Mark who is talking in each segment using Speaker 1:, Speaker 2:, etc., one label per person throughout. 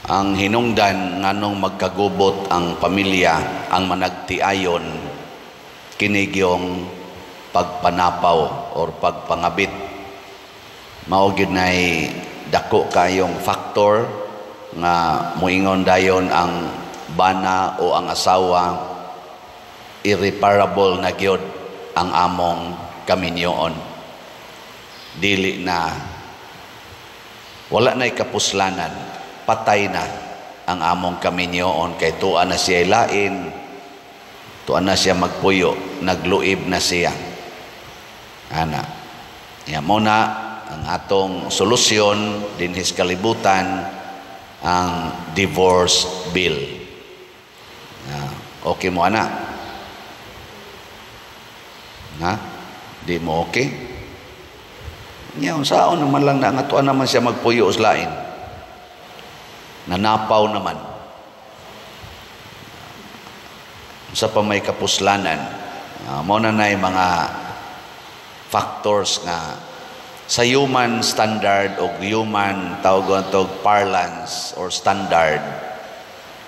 Speaker 1: ang hinungdan nganong magkagubot ang pamilya ang managtiayon kinigyong pagpanapaw or pagpangabit. Mao gyud nay dako kayong factor nga muingon dayon ang bana o ang asawa irreparable na gyud ang among kaminyoon. Dili na, wala na'y kapuslanan, patay na ang among kaminyoon kay tuan na siya lain, tuan na siya magpuyo, nagluib na siya. Ana, yan muna ang atong solusyon dinhis kalibutan, ang divorce bill. Okay mo ana? Ha? Di mo okay? Ngayon, saan naman lang na nga tuan naman siya magpuyo uslain. Nanapaw naman. Sa pa may kapuslanan, muna na yung mga factors nga sa human standard o human tawag parlance or standard,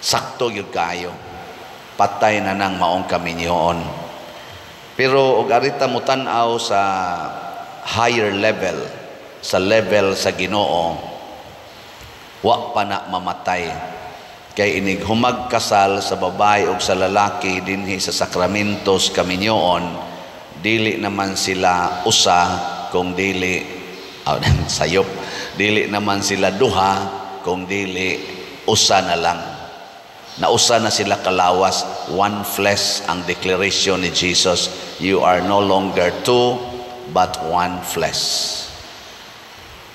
Speaker 1: sakto yun kayo. Patay na nang maong kaminyoon. Pero og arita mo tan-aw sa higher level, sa level sa Ginoo, wa pa na mamatay. Kay inig humagkasal sa babae o sa lalaki dinhi sa sakramentos kaminyoon, dili naman sila usa kung dili sayop, dili naman sila duha kung dili usa na lang. Nausa na sila kalawas, one flesh ang declaration ni Jesus. You are no longer two, but one flesh.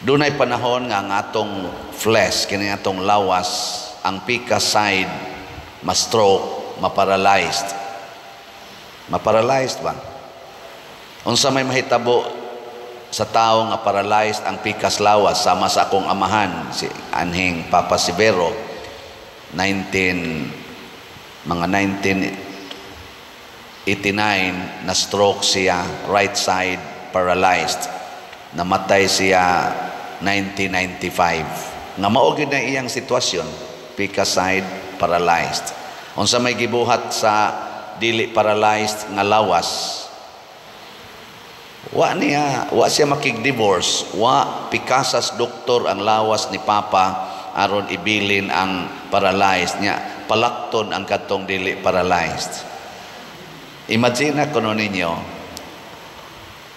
Speaker 1: Dunay panahon nga ang atong flesh, kini atong lawas, ang pika side, ma-stroke, ma-paralyzed. Ma-paralyzed ba? Unsa may mahitabo sa tao nga paralyzed ang pikas lawas, sama sa akong amahan, si Anhing Papa Sivero, mga 1989 na stroke siya, right side paralyzed. Namatay siya 1995. Nga mao gyud na iyang sitwasyon, pika side paralyzed. Unsa may gibuhat sa dili paralyzed nga lawas, wa siya makig-divorce, wa pikasas doktor ang lawas ni Papa aron ibilin ang paralyzed niya, palakton ang katong dili paralyzed. Imagine kuno ninyo,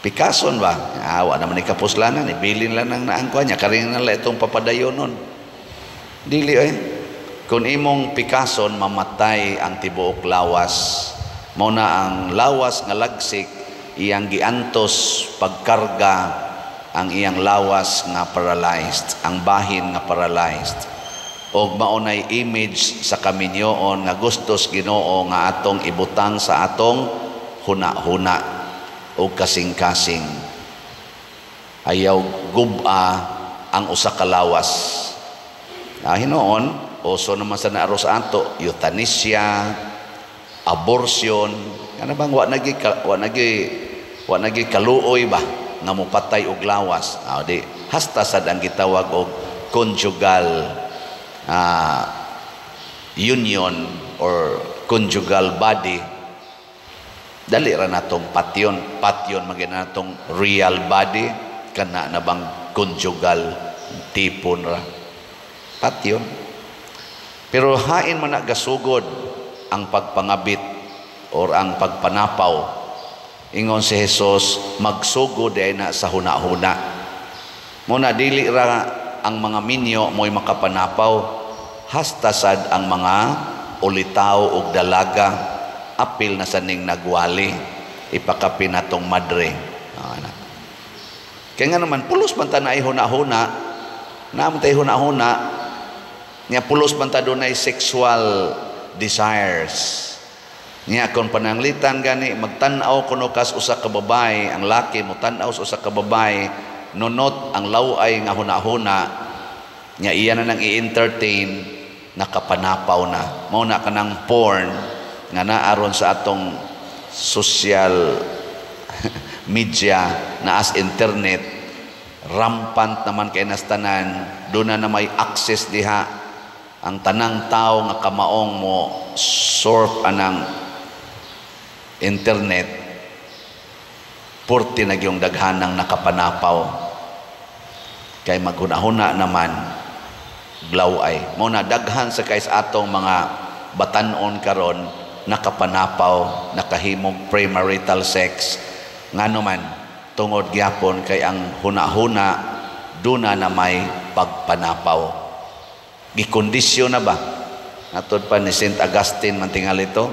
Speaker 1: pikason ba? Wa naman ni kapuslanan, ibilin lang nang naangkwa niya, karing nala itong papadayonon. Dili kung imong pikason, mamatay ang tibuok lawas. Mao na ang lawas nga lagsik, iyang giantos pagkarga ang iyang lawas nga paralyzed, ang bahin nga paralyzed. Og maunay image sa kaminyoon nga gustos Ginoo nga atong ibutang sa atong huna-huna o kasing-kasing. Ayaw guba ang usa ka lawas. Hinoon, uso naman sa naaro sa ato, euthanasia, abortion, ano bang wa nagi kaluoy ba nga mupatay og lawas. Di hasta sad ang gitawag og conjugal union or conjugal body. Dali ra natong patyon magina natong real body, kana na bang conjugal tipon ra patyon. Pero hain man na gasugod ang pagpangabit or ang pagpanapaw. Ingon si Jesus, magsugod ay na sa huna-huna. Muna dili ra ang mga minyo mo'y makapanapaw, hasta sad ang mga ulitaw ug dalaga, apil na saning nagwali, ipakapin natong madre. Kaya nga naman, pulos man ta na huna-huna, naman tayo huna-huna, nga pulos man ta doon ay sexual desires. Niya kung pananglitan gani magtanaw kuno kas usa ka babae, ang laki mo tanaw sa usa ka babae, nunot ang laway nga huna-huna, niya iya na nang i-entertain, nakapanapaw na. Mao na kanang porn nga naaron sa atong social media na as internet, rampant naman kay nastanan, doon na may access diha ang tanang tao nga kamaong mo surf anang internet, purti na yung daghanang nakapanapaw. Kay maghuna-huna naman, glaway. Mo na daghan sa kays atong mga batanon karon nakapanapaw, nakahimog premarital sex. Ngano man, tungod gyapon kay ang huna-huna duna na may pagpanapaw. Gikondisyon na ba? Atod pa ni St. Augustine man tingal ito,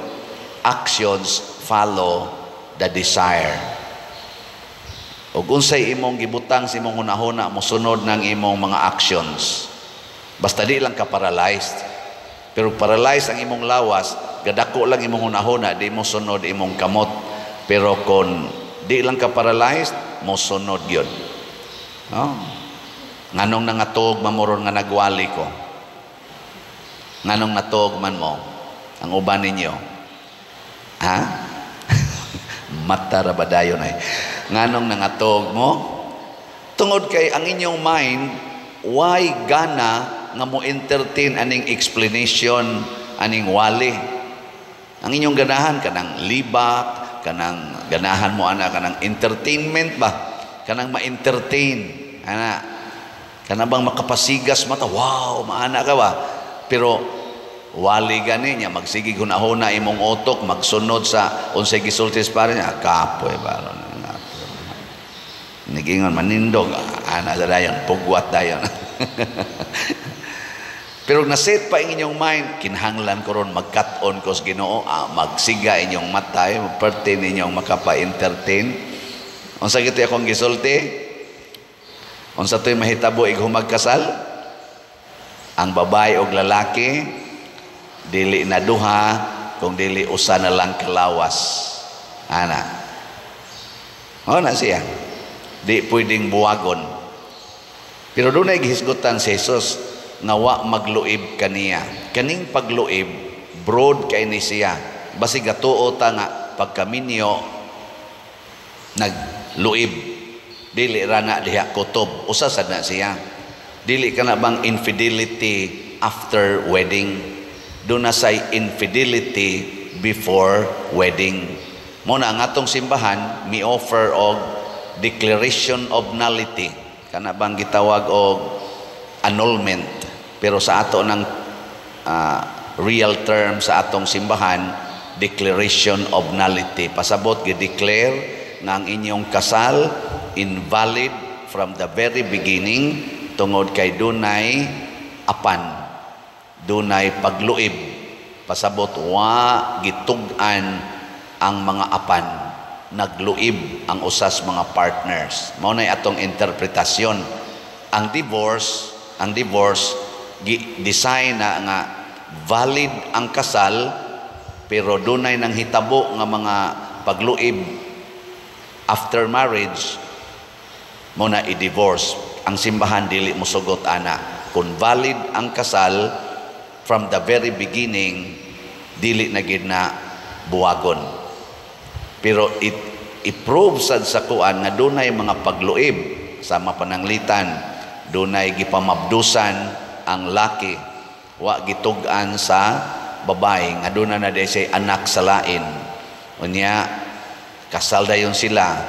Speaker 1: actions follow the desire. Ug unsay imong gibutang sa imong huna-huna, mosunod ng imong mga actions. Basta di lang ka paralyzed. Pero paralyzed ang imong lawas, gadako lang imong huna-huna, di mo sunod imong kamot. Pero kung di lang ka paralyzed, mo sunod yun. Oh. Nganong nangatog mamuron nga nagwali ko? Nganong natog man mo? Ang uban ninyo? Ha? Mata ra ba dayon ay? Nganong nangatog mo? Tungod kay ang inyong mind, why gana nga mo entertain aning explanation, aning wali? Ang inyong ganahan, kanang libak, kanang ganahan mo ana, kanang entertainment ba? Kanang ma-entertain. Ana, kanang bang makapasigas mata, wow, maana ka ba? Pero wali gani niya, magsige hunahuna imong utok, magsunod sa unsay gisultis para niya, kapoy ba? Nigingon manindog, ana sa dayon, pugwat dayon. Pero naset pa ang inyong mind, kinahanglan ko ron magkat-on ko sa Ginoo, magsiga inyong matay, perte ninyong makapa-entertain. Unsa gito akong gisulti? Unsa to'y mahitabo humagkasal? Ang babae o lalaki, dili na duha, kung dili usa na lang kalawas. Ana. O na siya. Di pwedeng buwagon. Pero doon ay gihisgutan si Jesus, nga wa magluib kaniya. Kaning pagluib, broad kay ni siya. Basi gatuo ta nga pagkaminyo, nagluib. Dili rana diha kutob. Usa sad na siya. Dili ka na bang infidelity after wedding? Doon na say infidelity before wedding. Muna ang atong simbahan, mi-offer og declaration of nullity. Kana bang gitawag og annulment. Pero sa ato ng real term sa atong simbahan, declaration of nullity. Pasabot, gi-declare na ang inyong kasal invalid from the very beginning tungod kay dunay apan, dunay pagluib. Pasabot, wa gitug-an ang mga apan, nagluib ang usas mga partners. Mao nay atong interpretasyon. Ang divorce design na nga valid ang kasal, pero dunay nang hitabo nga mga pagluib after marriage, mo na i-divorce. Ang simbahan dili mo sugot ana. Kung valid ang kasal from the very beginning, dili na gid na buwagon. Pero i-prove sad sa kuan nga dunay mga pagluib sa mapananglitan, dunay gipamabdusan ang laki, wa gitug-an sa babae nga duna na say anak sa lain. Unya kasal dayon sila,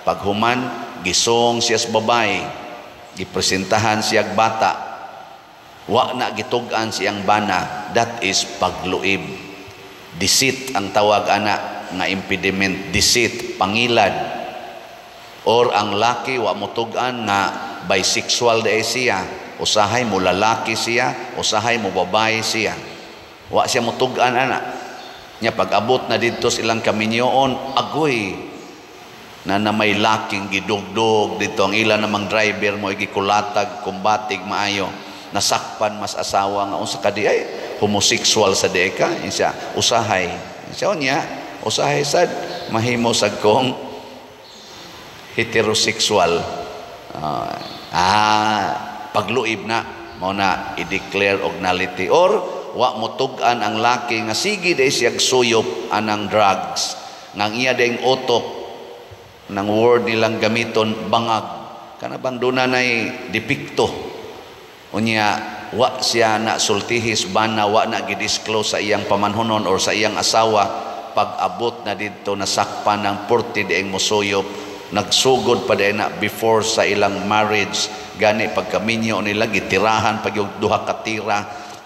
Speaker 1: paghuman gisong siya sa babae, gipresentahan siya bata, wa na gitug-an siyang bana. That is pagluib. Deceit ang tawag ana nga impediment. Deceit, pangilad. Or ang laki wa motug-an nga bisexual day siya, usahay mo lalaki siya, usahay mo babae siya, wa siya motug-an ana nya. Pag-abot na dito silang kaminyoon, agoy na may laking gidugdog dito, ang ilan namang driver mo gikulatag, kumbatig maayo, nasakpan mas asawa nga unsa kadi ay homosexual sa deka insya usahay insya niya usahay sad mahimo sad kong heterosexual. Pagluib na mo na i-declare og nullity. Or wa motug-an ang laki nga sige day siyag suyop anang drugs, nga iya dayong utok ng word nilang gamiton bangag, kana bang dunay depikto Unya wa siya na sultihis bana, wa na gidisclose sa iyang pamanhunon or sa iyang asawa. Pag-abot na dito nasakpan ng 40 dieng musuyop, nagsugod pa din na before sa ilang marriage, gani pagkaminyo nila gitirahan pag yung duha ka tira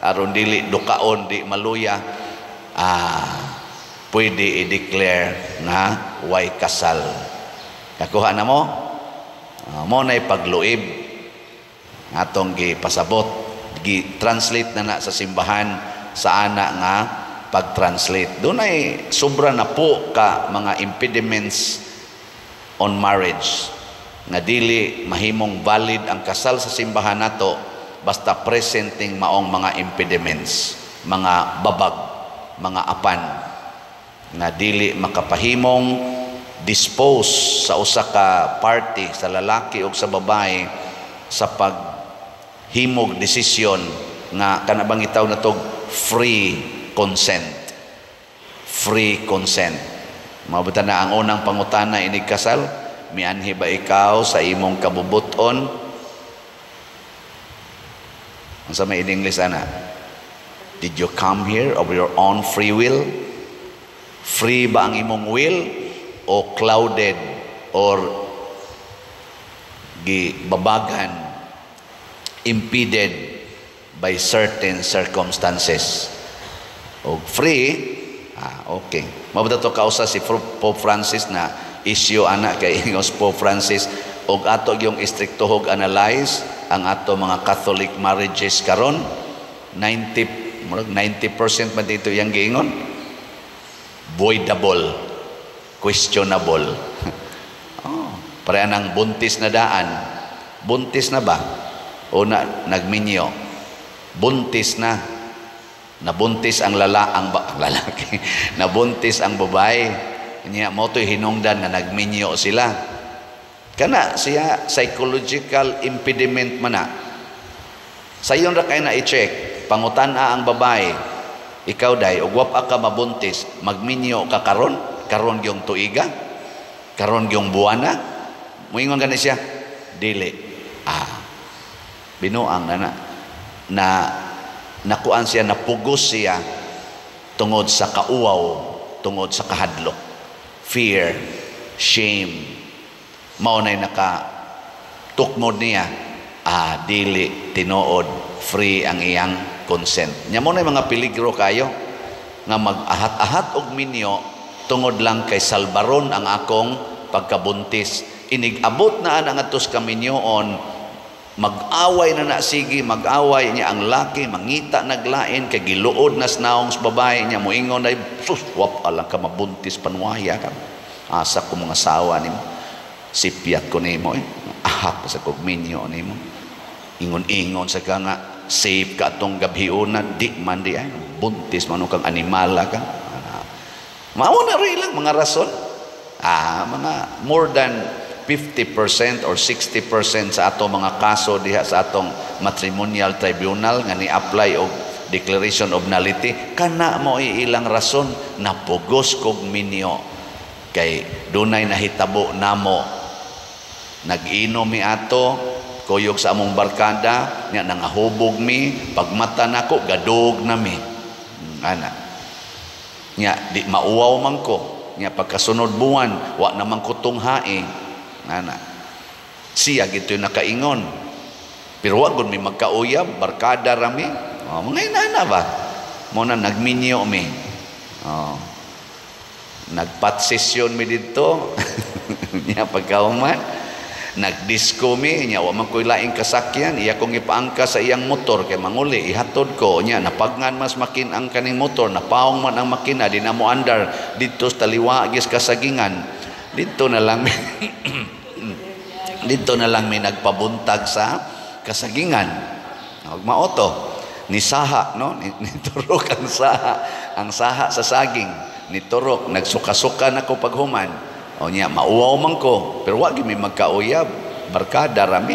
Speaker 1: aron dili dukaon di maluya, pwede i-declare nga way kasal. Kakuha na mo, mo na'y pagluib atong gipasabot, gi-translate na sa simbahan sa ana nga pag-translate. Doon ay sobra na po ka mga impediments on marriage nga dili mahimong valid ang kasal sa simbahan nato basta presenting maong mga impediments, mga babag, mga apan nga dili makapahimong dispose sa usa ka party, sa lalaki o sa babae, sa paghimog desisyon nga kanabang itaw na tog free consent. Free consent. Mabuta na ang unang pangutana inig kasal, mianhi ba ikaw sa imong kabubuton? Ang sa may in English ana, did you come here of your own free will? Free ba ang imong will o clouded or gibabagan, impeded by certain circumstances? O free, okay. Mabuta to kausa si Pope Francis na issue ana kay ingos Pope Francis, og ato yung istriktohog analyze ang ato mga Catholic marriages karon. 90% man dito yang giingon voidable, questionable. Pareha ng buntis na daan. Buntis na ba? O nagminyo? Buntis na. Nabuntis ang lalaki. Nabuntis ang babae. Niya mo to'y hinungdan na nagminyo sila. Kana siya psychological impediment man na. Sa iyon ra kay na i-check. Pangutana ang babae, ikaw day, ugwap ka mabuntis, magminyo ka karon? Karon yung tuiga? Karon yung buwana? Muingon gani siya? Dili. Binuang na nakuan siya, napugos siya tungod sa kauwaw, tungod sa kahadlok, fear, shame. Maunay nakatukmod niya, dili, tinuod, free ang iyang consent. Nya mo na mga peligro kayo nga mag-ahat-ahat og minyo tungod lang kay salbaron ang akong pagkabuntis. Inig-abot na ang atos kaminyoon, mag-away na sige, mag-away niya ang laki, mangita naglain kay giluod na snaong sa babae niya, moingon ay sus, wap alang ka mabuntis panwaya ka. Asa ko mga sawa nimo, sipyat ko nimo ahat pa sa kog minyo nimo. Ingon-ingon sa ka nga safe ka atong gabhiunan, di man di ay buntis man kang animala ka. Mao na rin lang mga rason. Mga more than 50% or 60% sa ato mga kaso diha sa atong matrimonial tribunal nga ni-apply og declaration of nullity, kana mo ilang rason, napugos kog minyo kay dunay nahitabo namo, nag-inom mi ato, kuyog sa among barkada, nya nangahubog mi, pagmata nako gadog na mi. Ana. Nya di mauwaw man ko, nya pagkasunod buwan wa naman ko tunghae. Ana. Siya gito nakaingon. Pero wa gud mi magkauyab, barkada ra mi. Mga inana ba? Mo na nagminyo mi. Nagpat-session mi dito. Nya pagkauman nagdisco mi, nya wa man ko'y laing kasakyan, iya kong ipaangka sa iyang motor kay manguli ihatod ko, nya napagnan mas makin ang kaning motor, napaong man ang makina, di na mo andar dito sa taliwa gis kasagingan. Dito na lang dito na lang may nagpabuntag sa kasagingan. Maoto ni saha, no, ni turok ang saha sa saging, ni turok nagsuka-suka nako paghuman. O niya, mauwaw man ko, pero wag mi magkauyab, barkada rami.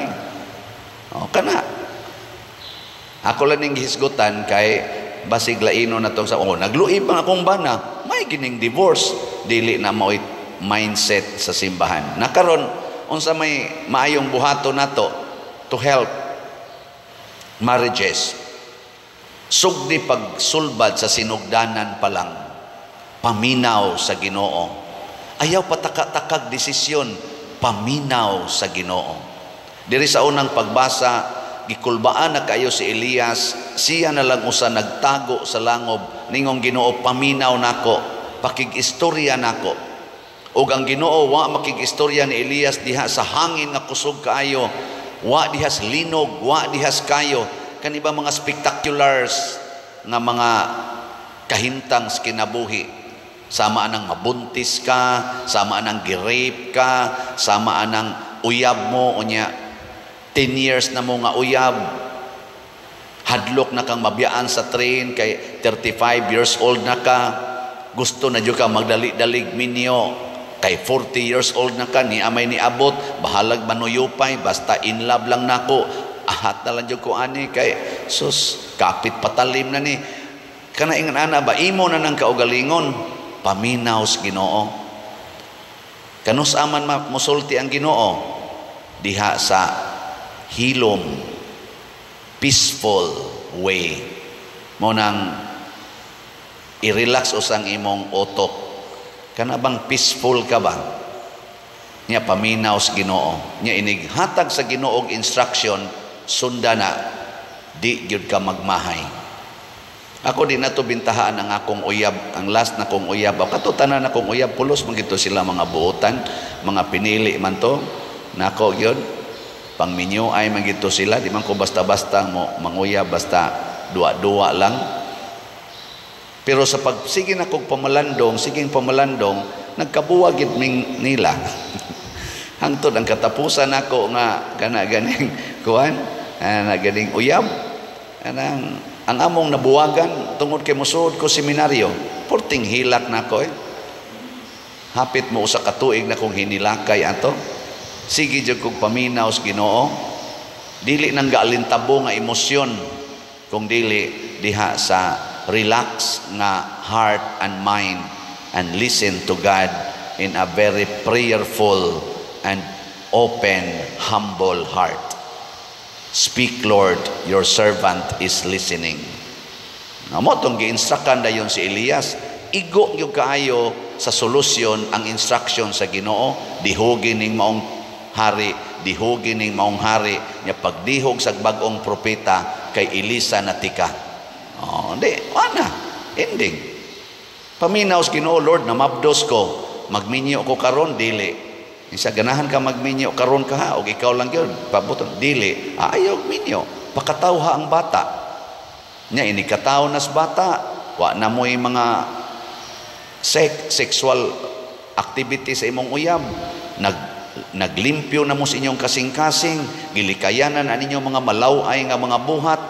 Speaker 1: O kana. Ako lang ning gihisgutan kay basig laino na to sa nagluib ang akong bana, may gining divorce, dili na mo mindset sa simbahan. Nakaron unsa may maayong buhato nato to help marriages, sugdi pagsulbad sa sinugdanan pa lang, paminaw sa Ginoo. Ayaw pataka-takag desisyon, paminaw sa Ginoo. Diri sa unang pagbasa, gikulbaan na kayo si Elias, siya na lang usa nagtago sa langob, ningong Ginoo, paminaw nako, pakig-istorya nako. Ug ang Ginoo wa makig-istorya ni Elias diha sa hangin nga kusog kaayo, wa dihas linog, wa dihas kayo, kaniba mga spectaculars nga mga kahintang sa kinabuhi. Sama anang mabuntis ka, sama anang girape ka, sama anang uyab mo, unya 10 years na mo nga uyab, hadlok na kang mabiyaan sa train, kay 35 years old na ka, gusto na dyo ka magdali-dalig minyo, kay 40 years old na ka, ni amay ni abot, bahalag manuyupay, basta in love lang nako, ahat na lang dyo ko ani, kay sus, kapit patalim na ni, kanaingan ana ba, imo na ng kaugalingon, paminaw sa Ginoo. Kanus aman musulti ang Ginoo, diha sa hilom, peaceful way. Mo nang i-relax usang imong utok. Kana bang peaceful ka ba? Nya paminaw sa Ginoo. Nya inighatag sa Ginoo og instruction, sundana, di gyud ka magmahay. Ako din nato bintahaan ang akong uyab, ang last na kong uyab. Kato tanan akong uyab, pulos man gito sila mga buotan, mga pinili man to. Nako gyud pang minyo ay magito sila, di man ko basta-basta mo manguyab, basta dua-dua lang. Pero sa pagsige na kong pamalandong, siging pamalandong, nagkabuwagid ming nila. Hangtod ang katapusan ako nga kana ganing kuan, na ganing uyab. Ang among nabuwagan tungod kay mosuod ko seminaryo, porting hilak nako Hapit mo usa ka tuig na kong hinilakay ato. Sige jud kog paminaw sa Ginoo, dili nang gaalintabo nga emosyon, kung dili diha sa relax nga heart and mind, and listen to God in a very prayerful and open, humble heart. Speak, Lord, your servant is listening. Mo tong gi-instructan dayon si Elias, igo gyud kaayo sa solusyon ang instruction sa Ginoo, dihugin ning maong hari, dihugin ning maong hari, nya pagdihog sa bag-ong propeta kay Elisa natika. Di, ana, ending. Paminaw sa Ginoo, Lord, namabdos ko, magminyo ko karon, dili. Isa ganahan ka magminyo karon ka ha, o ikaw lang yun, pabuton, dili. Ayaw minyo, pakatawha ang bata. Nya inikataw nas bata, wa na mo'y mga sexual activity sa imong uyab, naglimpyo na mo sa inyong kasing-kasing, gilikayanan ang inyong mga malaway nga mga buhat,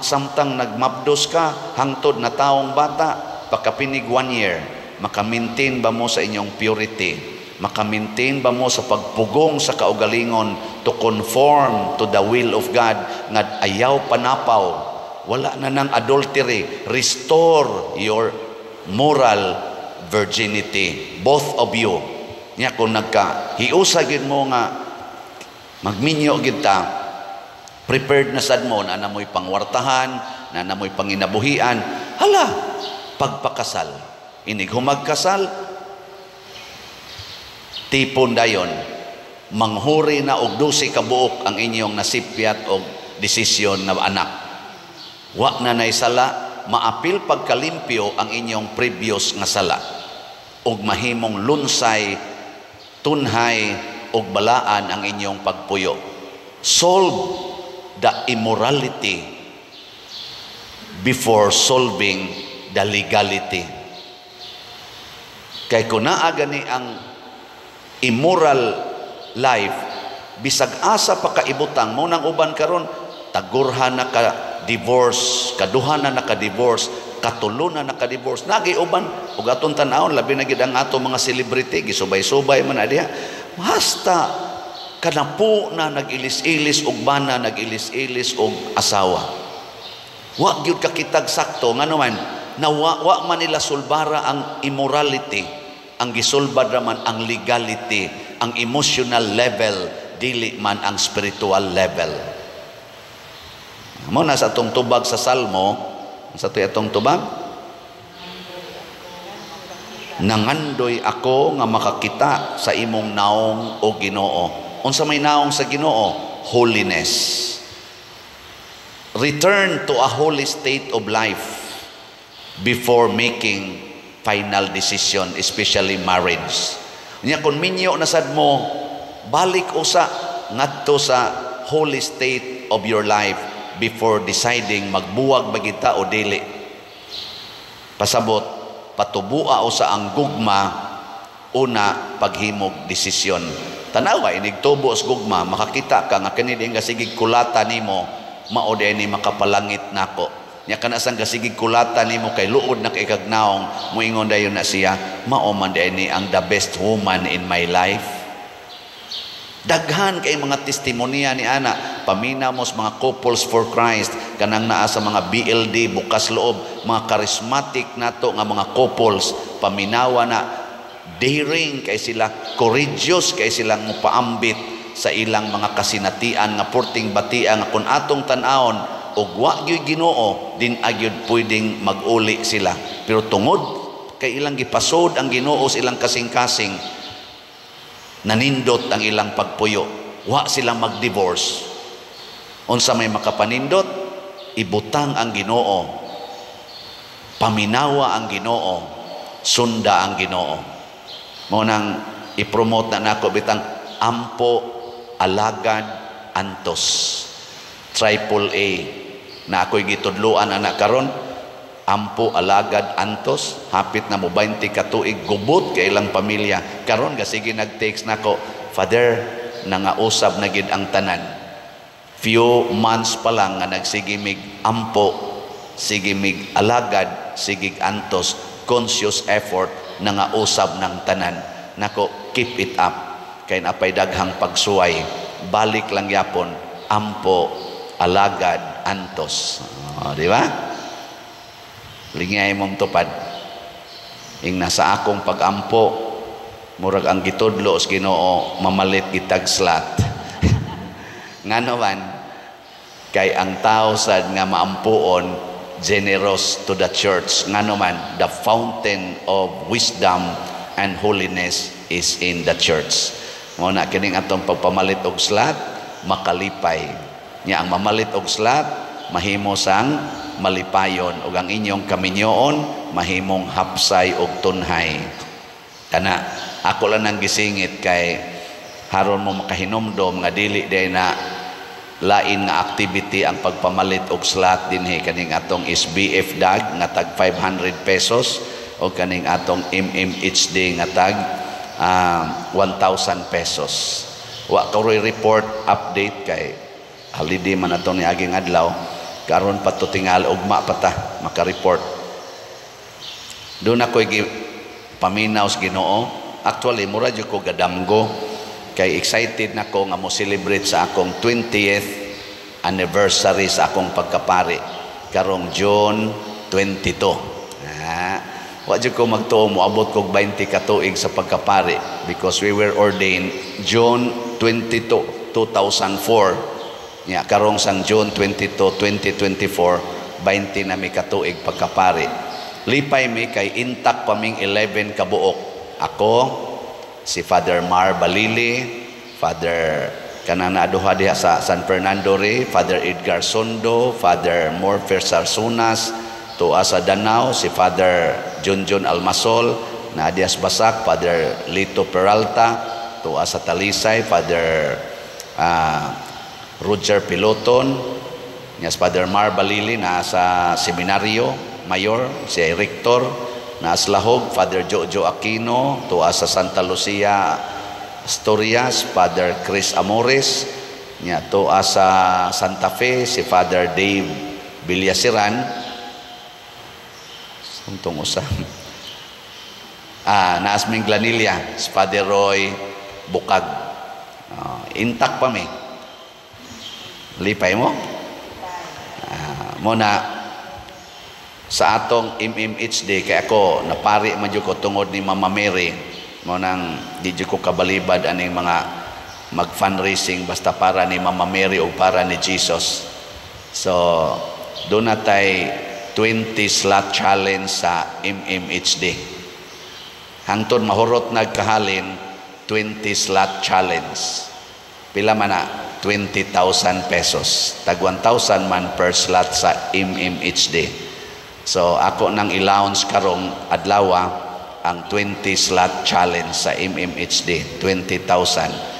Speaker 1: samtang nagmabdos ka, hangtod na taong bata, pagkapinig 1 year, makamintain ba mo sa inyong purity? Makamintain ba mo sa pagpugong sa kaugalingon to conform to the will of God, nga ayaw panapaw, wala na ng adultery, restore your moral virginity, both of you. Nya kung nagka-hiusagin mo nga magminyo gid ta, prepared na sad mo na namoy pangwartahan, na namoy panginabuhian, hala, pagpakasal. Inig humagkasal, tipon dayon, manghuri na og 12 ka buok ang inyong nasipyat og desisyon na anak. Wa na nay sala, maapil pagkalimpyo ang inyong previous nga sala, og mahimong lunsay, tunhay og balaan ang inyong pagpuyo. Solve the immorality before solving the legality. Kay kung naa gani ang immoral life, bisag asa pa kaibutang mo nang uban karon, tagurhan na ka divorce, kaduha na naka-divorce, katulo na naka-divorce, nagiuban ug aton tan-awon labi na gid ang ato mga celebrity, gisubay-subay man diha. Basta kanapo na nag-ilis-ilis og bana, nag-ilis-ilis og asawa. Wa gyud kakitag sakto nga naman na wa man nila sulbara ang immorality, ang gisulbad raman ang legality, ang emotional level, dili man ang spiritual level. Mo na sa atong tubag sa Salmo, sa atong tubag, nangandoy ako nga makakita sa imong naong o Ginoo. Unsa may naong sa Ginoo? Holiness. Return to a holy state of life before making final decision, especially marriage. Nya kun minyo na sad mo, balik usa ngadto sa holy state of your life before deciding magbuwag ba kita o dili. Pasabot, patubua usa ang gugma una paghimog desisyon. Tanawa inig tubo sa gugma, makakita ka nga kini nga sigig kulata nimo, mao ni makapalangit nako. Nya kana sang kasigig kulata nimo kay luod na kay kagnaong moingon dayon na siya, mao man ni ang the best woman in my life. Daghan kay mga testimonya ni ana, paminamos mga couples for Christ, kanang naa sa mga BLD bukas loob, mga charismatic nato nga mga couples, paminawa na daring kay sila, courageous kay silang mopaambit sa ilang mga kasinatian nga porting batia nga kun atong tan-awon og wa gyud Ginoo din agyud pwedeng mag-uli sila. Pero tungod kay ilang gipasod ang Ginoo sa ilang kasing-kasing, nanindot ang ilang pagpuyo, wa silang mag-divorce. Unsa may makapanindot, ibutang ang Ginoo, paminawa ang Ginoo, sunda ang Ginoo. Mo nang i-promote na nako bitang ampo alagad antos, triple A na ako'y gitudluan anak karon. Ampo alagad antos, hapit na mo 20 ka tuig, gubot kay ilang pamilya. Karon ga sige nag-text nako, Father, nangausab na gid ang tanan. Few months pa lang nga nagsigimig ampo, sigimig alagad, sigig antos, conscious effort, nangausab ng tanan. Nako, keep it up. Kay napay daghang pagsuway. Balik lang yapon, ampo alagad antos. Di ba? Lingay mong tupad. Ing nasa akong pagampo, murag ang gitudlo sa Ginoo, mamalit gitag slat. Ngano man, kay ang tao sad nga maampuon, generous to the church. Ngano man, the fountain of wisdom and holiness is in the church. Mo na kining atong pagpamalit og slat, makalipay. Nya ang mamalit og slat, mahimo sang malipayon, ug ang inyong kaminyoon mahimong hapsay og tunhay. Kana ako lang nang gisingit kay haron mo makahinumdom nga dili day na lain nga activity ang pagpamalit og slot dinhi kaning atong SBF dag nga tag 500 pesos o kaning atong MMHD nga tag 1,000 pesos. Wa karoy report update kay holiday man atong niaging adlaw. Karon pa to tingal ugma pa ta maka-report. Doon ako paminaw sa Ginoo. Actually mura jud ko gadamgo kay excited nako nga mo celebrate sa akong 20th anniversary sa akong pagkapari karong June 22. Wa jud ko magtuo mo abot kog 20 ka tuig sa pagkapari because we were ordained June 22, 2004. Nya karong sang June 22, 2024, 20 na mi katuig pagkapari. Lipay mi kay intact pa ming 11 kabuok. Ako, si Father Mar Balili, Father kanana aduha diha sa San Fernando ri, Father Edgar Sondo, Father Morfer Sarsunas, tuwa sa Danau si Father Junjun Almasol, na Dias Basak, Father Lito Peralta, tuwa sa Talisay, Father Roger Piloton, yes, Father Mar Balili na sa seminaryo mayor, si Rector na sa Lahog, Father Jojo Aquino, tuwa sa Santa Lucia Asturias, Father Chris Amores, nya tuwa sa Santa Fe si Father Dave Villasiran, suntong usam. Naas ming Glanilla, si Father Roy Bukag. Intact pa mi. Lipay mo? Muna sa atong MMHD kay ako napari man jud ko tungod ni Mama Mary mo nang di jud ko kabalibad aning mga mag fundraising basta para ni Mama Mary o para ni Jesus. So, doon na tayo 20 slot challenge sa MMHD. Hangtod mahurot nagkahalin, 20 slot challenge. Pila man na? 20,000 pesos. Tag 1,000 man per slot sa MMHD. So, ako nang i-launch karong adlaw ang 20 slot challenge sa MMHD, 20,000.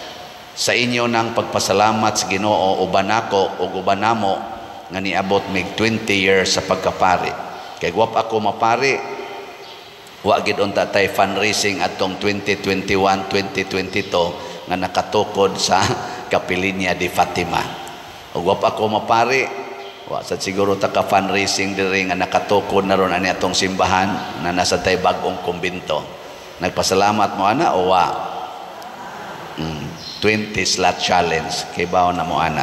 Speaker 1: Sa inyo nang pagpasalamat sa Ginoo, uban ako o uban namo nga niabot mig 20 years sa pagkapari. Kay guwap ako mapari, wa gid unta tay fundraising atong 2021, 2022 nga nakatukod sa Kapilinya di Fatima. Ug guwap ako mapari, wa sad siguro ta ka fundraising diri nga nakatukod na ron ani atong simbahan na nasa tay bag-ong kumbento. Nagpasalamat mo ana o wa? 20 slot challenge kay bawo na mo ana.